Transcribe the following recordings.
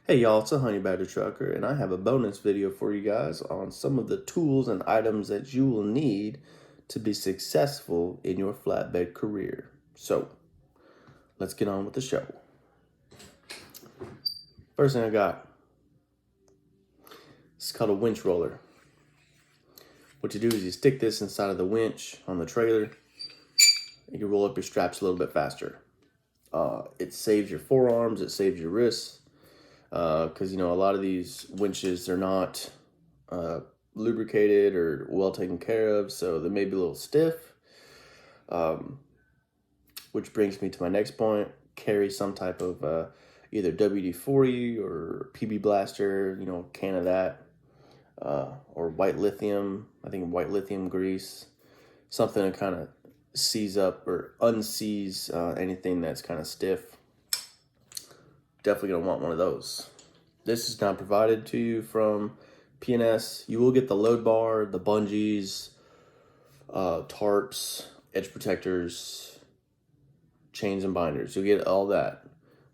Hey y'all, it's a Honey Badger Trucker, and I have a bonus video for you guys on some of the tools and items that you will need to be successful in your flatbed career. So, let's get on with the show. First thing I got, it's called a winch roller. What you do is you stick this inside of the winch on the trailer, and you roll up your straps a little bit faster. It saves your forearms, it saves your wrists, because a lot of these winches are not lubricated or well taken care of, so they may be a little stiff. Which brings me to my next point: carry some type of either WD-40 or PB Blaster, can of that, or white lithium. I think white lithium grease, something to kind of seize up or unseize anything that's kind of stiff. Definitely gonna want one of those. This is not provided to you from P&S. You will get the load bar, the bungees, tarps, edge protectors, chains and binders. You'll get all that,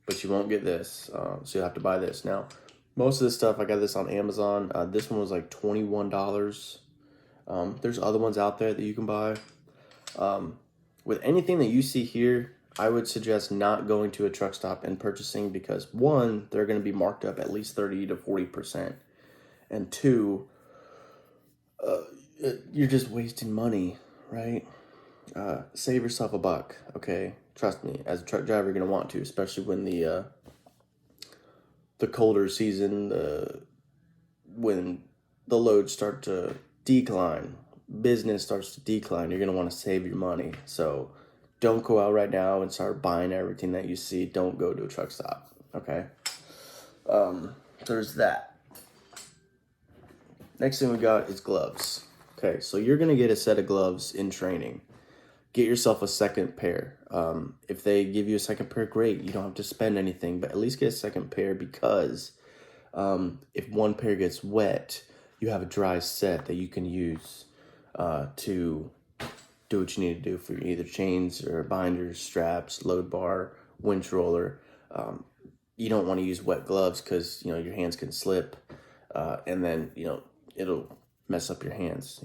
but you won't get this. So you'll have to buy this. Now, most of this stuff, I got this on Amazon. This one was like $21. There's other ones out there that you can buy. With anything that you see here, I would suggest not going to a truck stop and purchasing, because one, they're going to be marked up at least 30 to 40%. And two, you're just wasting money, right? Save yourself a buck, okay? Trust me, as a truck driver, you're going to want to, especially when the colder season, when the loads start to decline, business starts to decline, you're going to want to save your money. So don't go out right now and start buying everything that you see. Don't go to a truck stop, okay? There's that. Next thing we got is gloves. Okay, so you're going to get a set of gloves in training. Get yourself a second pair. If they give you a second pair, great. You don't have to spend anything, but at least get a second pair, because if one pair gets wet, you have a dry set that you can use to do what you need to do for either chains or binders, straps, load bar, winch roller. You don't want to use wet gloves because, your hands can slip, and then, it'll mess up your hands.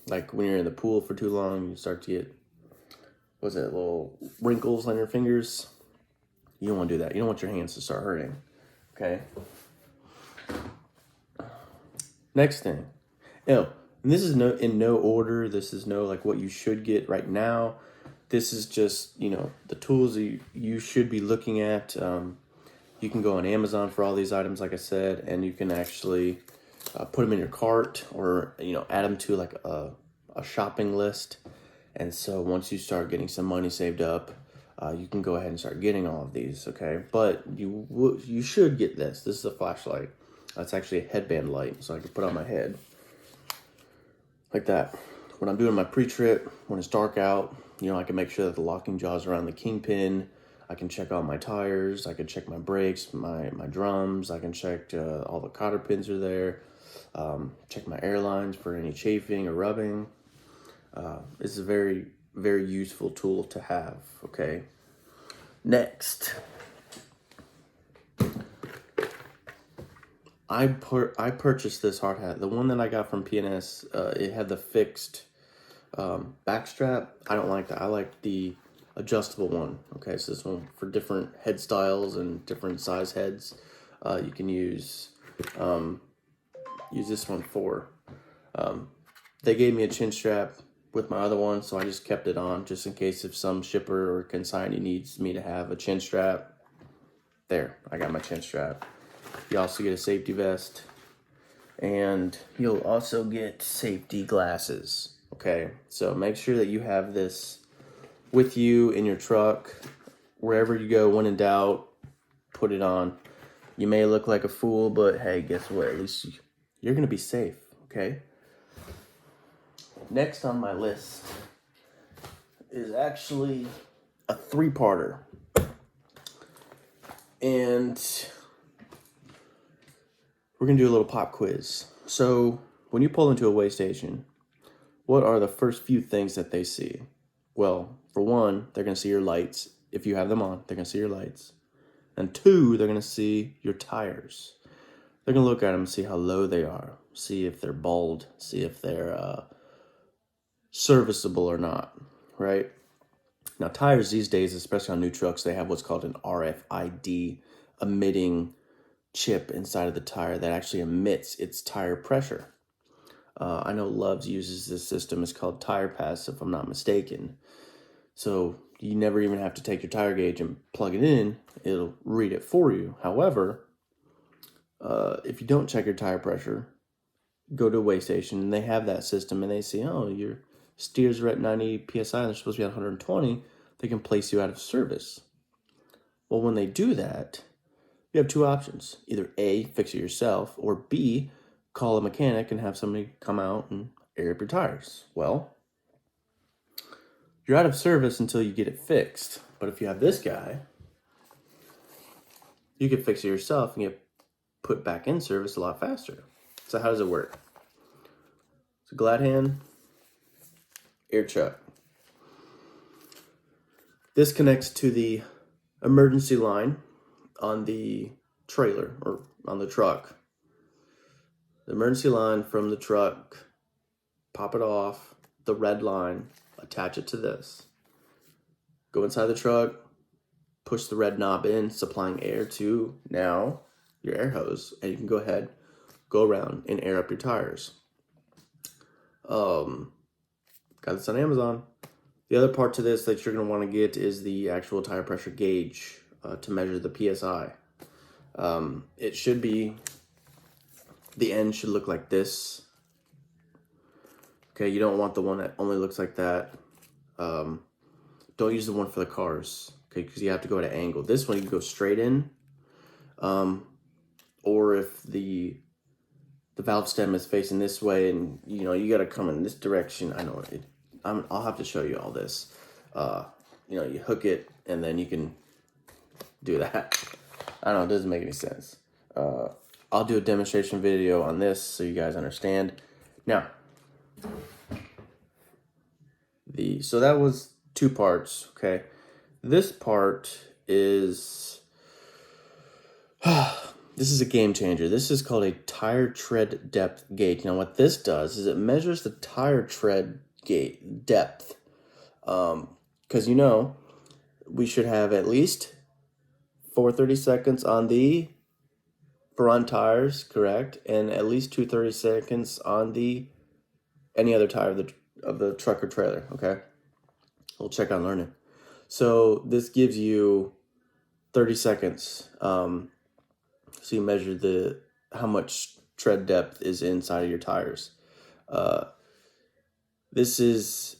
Like when you're in the pool for too long, you start to get, little wrinkles on your fingers. You don't want to do that. You don't want your hands to start hurting, okay? Next thing, and this is in no order. This is no like what you should get right now. This is just, the tools you should be looking at. You can go on Amazon for all these items, like I said, and you can actually put them in your cart, or, add them to like a shopping list. And so once you start getting some money saved up, you can go ahead and start getting all of these, okay? But you should get this. This is a flashlight. That's actually a headband light, so I can put on my head like that. When I'm doing my pre-trip, when it's dark out, I can make sure that the locking jaw's around the kingpin. I can check all my tires. I can check my brakes, my drums. I can check all the cotter pins are there. Check my airlines for any chafing or rubbing. It's a very, very useful tool to have, okay? Next, I purchased this hard hat. The one that I got from P&S, it had the fixed back strap. I don't like that. I like the adjustable one. Okay, so this one for different head styles and different size heads. You can use this one for. They gave me a chin strap with my other one, so I just kept it on just in case if some shipper or consignee needs me to have a chin strap. There, I got my chin strap. You also get a safety vest, and you'll also get safety glasses, okay? So make sure that you have this with you in your truck. Wherever you go, when in doubt, put it on. You may look like a fool, but hey, guess what? At least you're gonna be safe, okay? Next on my list is actually a three-parter. And we're going to do a little pop quiz. So, when you pull into a weigh station, what are the first few things that they see? Well, for one, they're going to see your lights. If you have them on, they're going to see your lights. And 2, they're going to see your tires. They're going to look at them and see how low they are, see if they're bald, see if they're serviceable or not, right? Now, tires these days, especially on new trucks, they have what's called an RFID emitting chip inside of the tire that actually emits its tire pressure. I know Love's uses this system. It's called Tire Pass, if I'm not mistaken. So you never even have to take your tire gauge and plug it in. It'll read it for you. However, if you don't check your tire pressure, go to a weigh station, and they have that system, and they see, oh, your steers are at 90 PSI, and they're supposed to be at 120, they can place you out of service. Well, when they do that, you have 2 options. Either A, fix it yourself, or B, call a mechanic and have somebody come out and air up your tires. Well, you're out of service until you get it fixed. But if you have this guy, you can fix it yourself and get put back in service a lot faster. So how does it work? It's a glad hand air chuck. This connects to the emergency line on the trailer or on the truck. The emergency line from the truck, pop it off, the red line, attach it to this. Go inside the truck, push the red knob in, supplying air to now your air hose, and you can go ahead, go around and air up your tires. Got this on Amazon. The other part to this that you're going to want to get is the actual tire pressure gauge to measure the PSI. It should be, the end should look like this. Okay, you don't want the one that only looks like that. Don't use the one for the cars, okay, because you have to go at an angle. This one you can go straight in, or if the valve stem is facing this way, and you know you got to come in this direction. I know it. I'll have to show you all this. You know, you hook it and then you can do that. I don't know, it doesn't make any sense. I'll do a demonstration video on this so you guys understand. Now, so that was 2 parts, okay? This part is, this is a game changer. This is called a tire tread depth gauge. Now what this does is it measures the tire tread depth. Because you know, we should have at least 4 30-seconds on the front tires, correct? And at least 2 30-seconds on the any other tire of the truck or trailer, okay? We'll check on learning. So this gives you 30 seconds. So you measure how much tread depth is inside of your tires. This is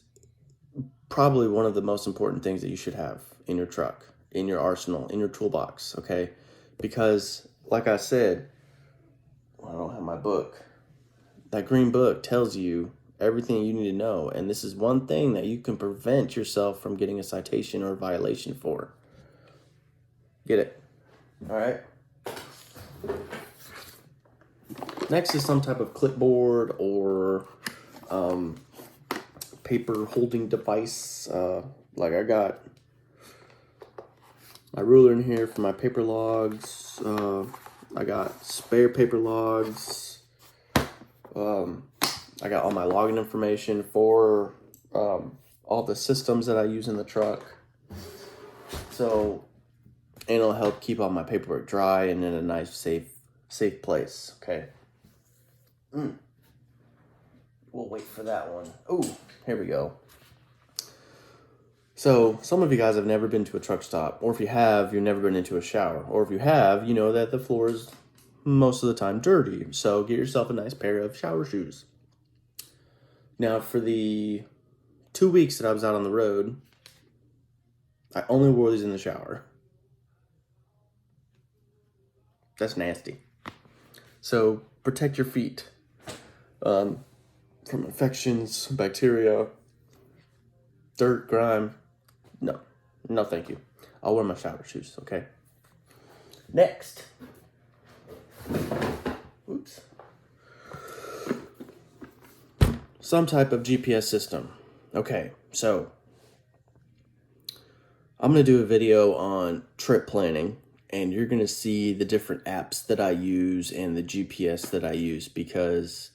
probably one of the most important things that you should have in your truck, in your arsenal, in your toolbox, okay? Because, like I said, I don't have my book. That green book tells you everything you need to know, and this is one thing that you can prevent yourself from getting a citation or a violation for. Get it? All right. Next is some type of clipboard or paper holding device. Like I got my ruler in here for my paper logs. I got spare paper logs. I got all my logging information for all the systems that I use in the truck. So, and it'll help keep all my paperwork dry and in a nice, safe place. Okay. We'll wait for that one. Oh, here we go. So, some of you guys have never been to a truck stop, or if you have, you've never been into a shower, or if you have, you know that the floor is most of the time dirty. So, get yourself a nice pair of shower shoes. Now, for the 2 weeks that I was out on the road, I only wore these in the shower. That's nasty. So, protect your feet from infections, bacteria, dirt, grime. No, thank you. I'll wear my shower shoes, okay? Next. Oops. Some type of GPS system. Okay, so I'm going to do a video on trip planning and you're going to see the different apps that I use and the GPS that I use, because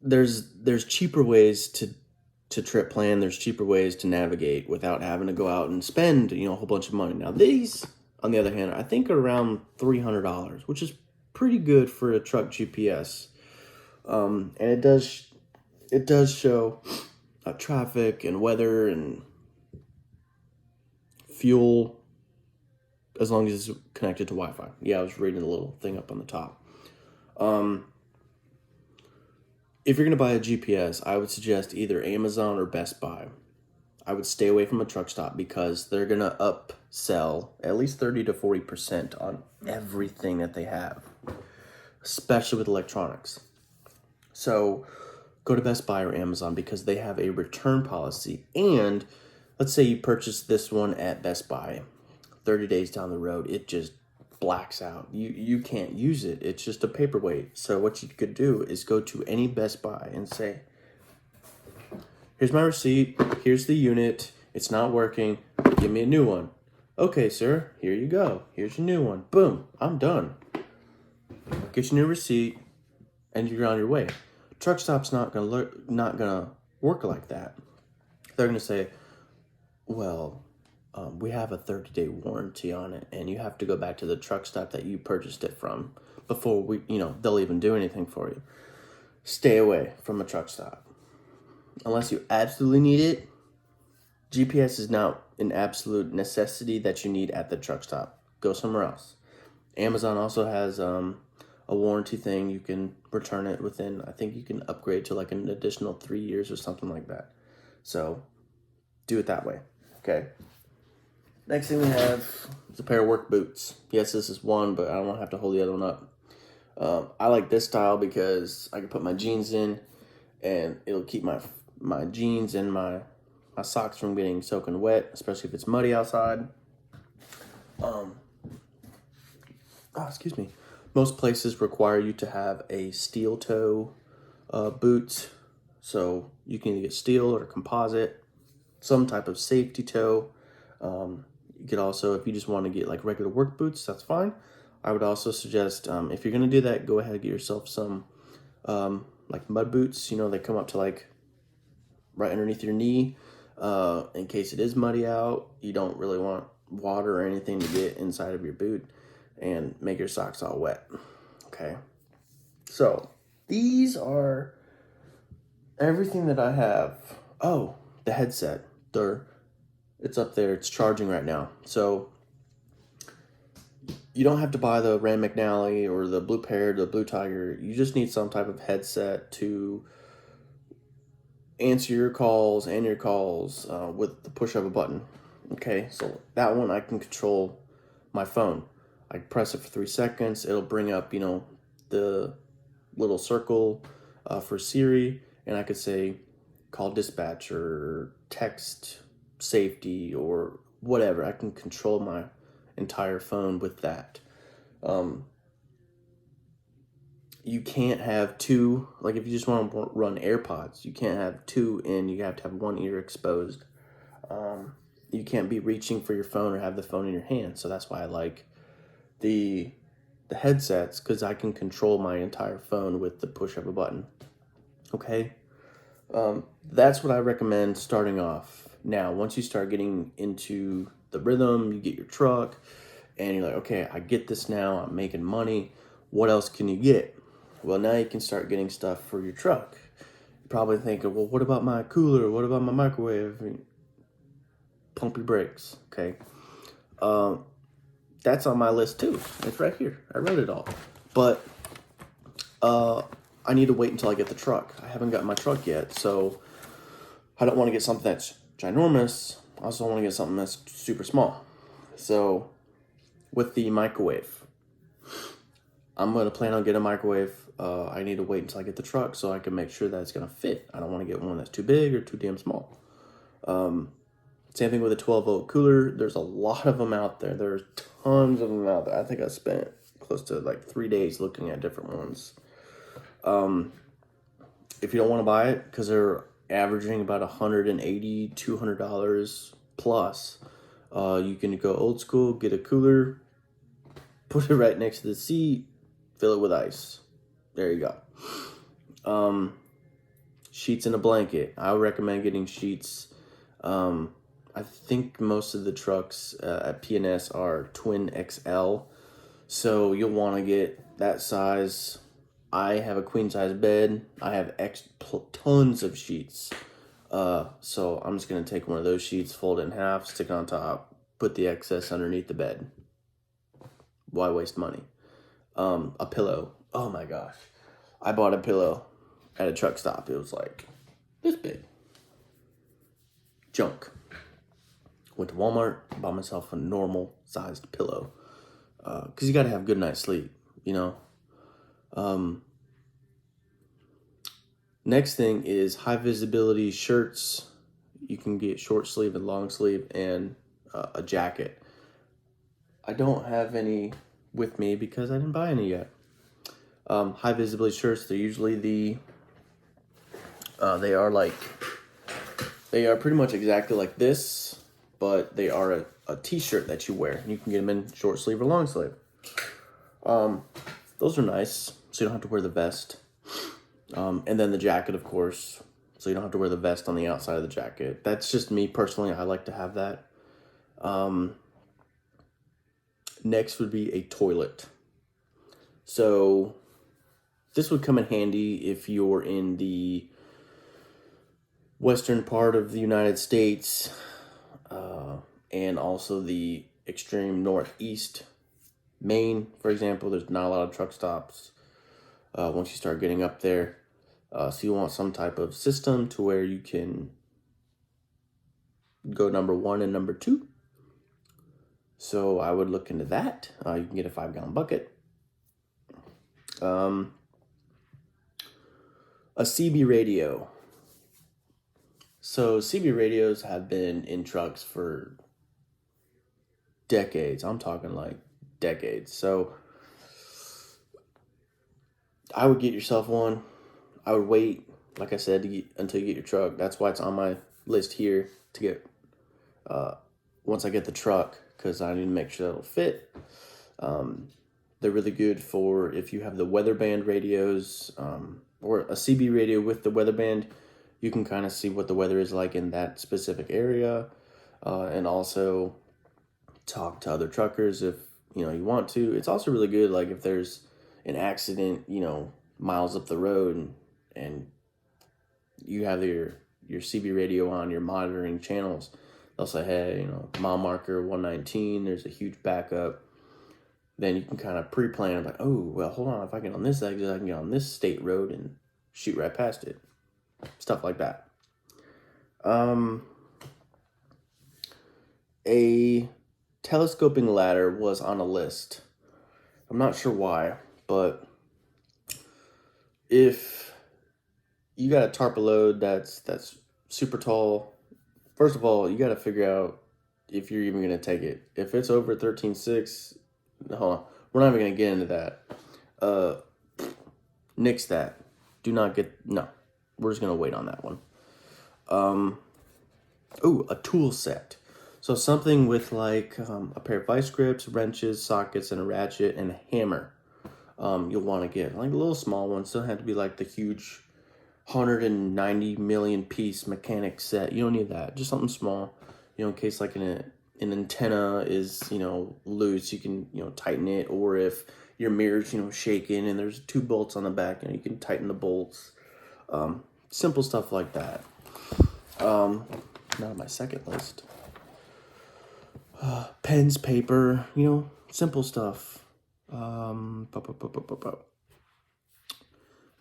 there's cheaper ways to trip plan. There's cheaper ways to navigate without having to go out and spend, a whole bunch of money. Now these, on the other hand, I think are around $300, which is pretty good for a truck GPS. And it does show traffic and weather and fuel, as long as it's connected to Wi-Fi. Yeah, I was reading the little thing up on the top. If you're going to buy a GPS, I would suggest either Amazon or Best Buy. I would stay away from a truck stop, because they're going to upsell at least 30 to 40% on everything that they have, especially with electronics. So go to Best Buy or Amazon, because they have a return policy. And let's say you purchase this one at Best Buy, 30 days down the road, it just blacks out. You can't use it. It's just a paperweight. So what you could do is go to any Best Buy and say, here's my receipt, here's the unit, it's not working, give me a new one. Okay, sir, here you go. Here's your new one. Boom, I'm done. Get your new receipt, and you're on your way. Truck stop's not gonna work like that. They're gonna say, well, we have a 30-day warranty on it, and you have to go back to the truck stop that you purchased it from before they'll even do anything for you. Stay away from a truck stop. Unless you absolutely need it, GPS is not an absolute necessity that you need at the truck stop. Go somewhere else. Amazon also has a warranty thing. You can return it within, I think you can upgrade to like an additional 3 years or something like that. So do it that way. Okay. Next thing we have is a pair of work boots. Yes, this is one, but I don't want to have to hold the other one up. I like this style because I can put my jeans in, and it'll keep my jeans and my socks from getting soaking wet, especially if it's muddy outside. Excuse me. Most places require you to have a steel toe boot, so you can either get steel or composite, some type of safety toe. You could also, if you just want to get like regular work boots, that's fine. I would also suggest, if you're going to do that, go ahead and get yourself some like mud boots. They come up to like right underneath your knee, in case it is muddy out. You don't really want water or anything to get inside of your boot and make your socks all wet. Okay. So these are everything that I have. Oh, the headset. It's up there. It's charging right now. So you don't have to buy the Rand McNally or the Blue Parrot or the Blue Tiger. You just need some type of headset to answer your calls and your calls with the push of a button. Okay, so that one I can control my phone. I press it for 3 seconds. It'll bring up, the little circle for Siri, and I could say call dispatch or text safety or whatever. I can control my entire phone with that. You can't have two, like if you just want to run AirPods, you can't have two in, you have to have one ear exposed. You can't be reaching for your phone or have the phone in your hand. So that's why I like the headsets, because I can control my entire phone with the push of a button. Okay. That's what I recommend starting off. Now, once you start getting into the rhythm, you get your truck, and you're like, okay, I get this now, I'm making money. What else can you get? Well, now you can start getting stuff for your truck. You're probably thinking, well, what about my cooler? What about my microwave? Pump your brakes, okay? That's on my list too. It's right here. I wrote it all. But I need to wait until I get the truck. I haven't got my truck yet, so I don't want to get something that's ginormous. I also want to get something that's super small. So with the microwave, I'm going to plan on getting a microwave. I need to wait until I get the truck so I can make sure that it's going to fit. I don't want to get one that's too big or too damn small. Same thing with a 12-volt cooler. There's a lot of them out there. There's tons of them out there. I think I spent close to like 3 days looking at different ones. If you don't want to buy it, because they're averaging about $180, $200 plus, You can go old school, get a cooler, put it right next to the seat, fill it with ice. There you go. Sheets and a blanket. I would recommend getting sheets. I think most of the trucks at P&S are twin XL, so you'll want to get that size. I have a queen size bed. I have tons of sheets. So I'm just going to take one of those sheets, fold it in half, stick it on top, put the excess underneath the bed. Why waste money? A pillow. Oh my gosh. I bought a pillow at a truck stop. It was like this big. Junk. Went to Walmart, bought myself a normal sized pillow. Because you got to have good night's sleep, you know. Next thing is high visibility shirts. You can get short sleeve and long sleeve, and a jacket. I don't have any with me because I didn't buy any yet. High visibility shirts, they're usually they are pretty much exactly like this, but they are a t-shirt that you wear. You can get them in short sleeve or long sleeve. Those are nice, so you don't have to wear the vest. And then the jacket, of course, so you don't have to wear the vest on the outside of the jacket. That's just me personally. I like to have that. Next would be a toilet. So this would come in handy if you're in the western part of the United States, and also the extreme northeast. Maine, for example, there's not a lot of truck stops once you start getting up there. So you want some type of system to where you can go number 1 and number 2. So I would look into that. You can get a 5-gallon bucket. A CB radio. So CB radios have been in trucks for decades. I'm talking like decades. So I would get yourself one. I would wait, like I said, until you get your truck. That's why it's on my list here to get once I get the truck, because I need to make sure it'll fit. They're really good for if you have the weather band radios, or a CB radio with the weather band. You can kind of see what the weather is like in that specific area, and also talk to other truckers if you want to. It's also really good, like if there's an accident, miles up the road, and you have your CB radio on, you're monitoring channels. They'll say, hey, mile marker 119, there's a huge backup. Then you can kind of pre-plan, like, oh, well, hold on, if I get on this exit, I can get on this state road and shoot right past it. Stuff like that. A telescoping ladder was on a list. I'm not sure why, but if you got a tarpa load that's super tall, first of all, you got to figure out if you're even going to take it. If it's over 13.6, hold on, we're not even going to get into that. Nix that. No. We're just going to wait on that one. A tool set. So something with like a pair of vice grips, wrenches, sockets, and a ratchet, and a hammer. You'll want to get like a little small ones. Don't have to be like the huge 190 million piece mechanic set. You don't need that. Just something small. In case like an antenna is loose, you can tighten it. Or if your mirror's shaking and there's 2 bolts on the back, you can tighten the bolts. Simple stuff like that. Now my second list. Pens, paper, simple stuff.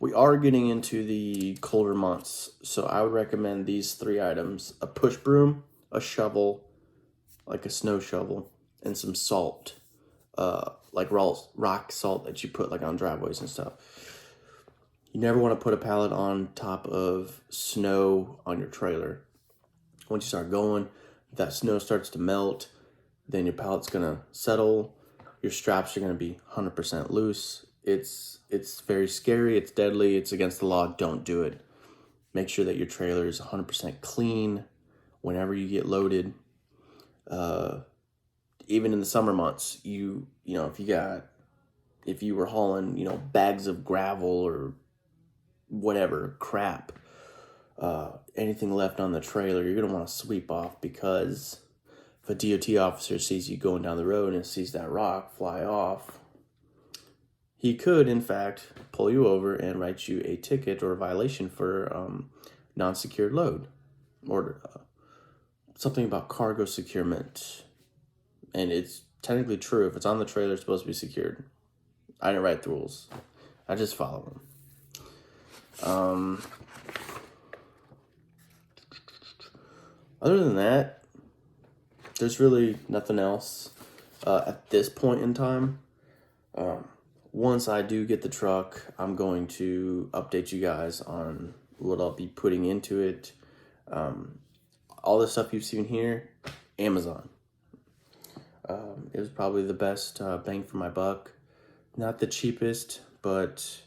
We are getting into the colder months, so I would recommend these 3 items: a push broom, a shovel, like a snow shovel, and some salt, like rock salt that you put like on driveways and stuff. You never want to put a pallet on top of snow on your trailer. Once you start going, that snow starts to melt, then your pallet's going to settle. Your straps are going to be 100% loose. It's very scary. It's deadly. It's against the law. Don't do it. Make sure that your trailer is 100% clean whenever you get loaded. even in the summer months, you know, if you were hauling, you know, bags of gravel or whatever crap, anything left on the trailer, you're gonna want to sweep off, because if a DOT officer sees you going down the road and sees that rock fly off, he could, in fact, pull you over and write you a ticket or a violation for non-secured load, or something about cargo securement. And it's technically true. If it's on the trailer, it's supposed to be secured. I didn't write the rules. I just follow them. Other than that, there's really nothing else at this point in time. Once I do get the truck, I'm going to update you guys on what I'll be putting into it. All the stuff you've seen here, Amazon. It was probably the best bang for my buck. Not the cheapest, but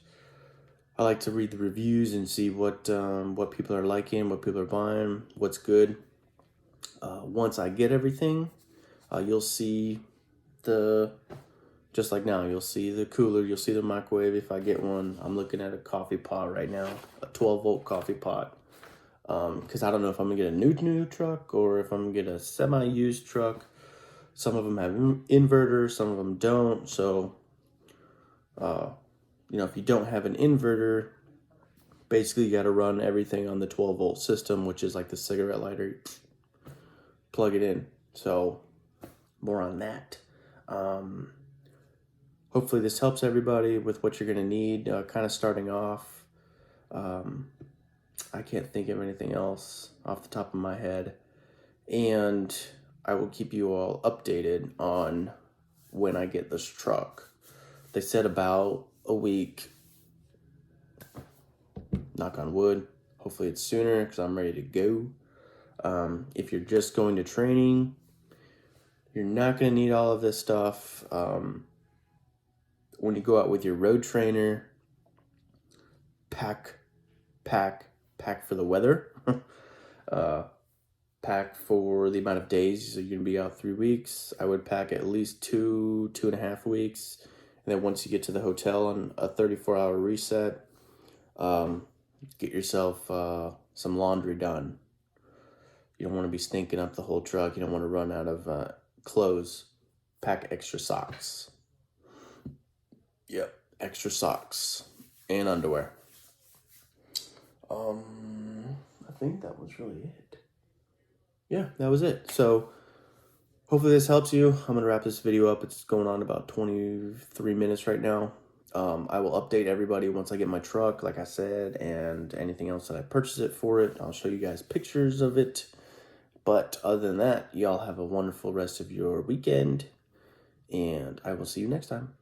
I like to read the reviews and see what people are liking, what people are buying, what's good. Once I get everything, you'll see just like now, you'll see the cooler, you'll see the microwave if I get one. I'm looking at a coffee pot right now, a 12-volt coffee pot. Because I don't know if I'm going to get a new truck or if I'm going to get a semi-used truck. Some of them have inverters, some of them don't. So, you know, if you don't have an inverter, basically you got to run everything on the 12-volt system, which is like the cigarette lighter. Plug it in. So, more on that. Hopefully this helps everybody with what you're going to need. Kind of starting off. I can't think of anything else off the top of my head. And I will keep you all updated on when I get this truck. They said about a week. Knock on wood. Hopefully it's sooner because I'm ready to go. If you're just going to training, you're not going to need all of this stuff. When you go out with your road trainer, pack for the weather. Pack for the amount of days. So you're going to be out 3 weeks. I would pack at least 2.5 weeks. And then once you get to the hotel on a 34-hour reset, get yourself some laundry done. You don't want to be stinking up the whole truck. You don't want to run out of clothes. Pack extra socks. Yep, extra socks and underwear. I think that was really it. Yeah, that was it. So hopefully this helps you. I'm going to wrap this video up. It's going on about 23 minutes right now. I will update everybody once I get my truck, like I said, and anything else that I purchase it for it. I'll show you guys pictures of it. But other than that, y'all have a wonderful rest of your weekend, and I will see you next time.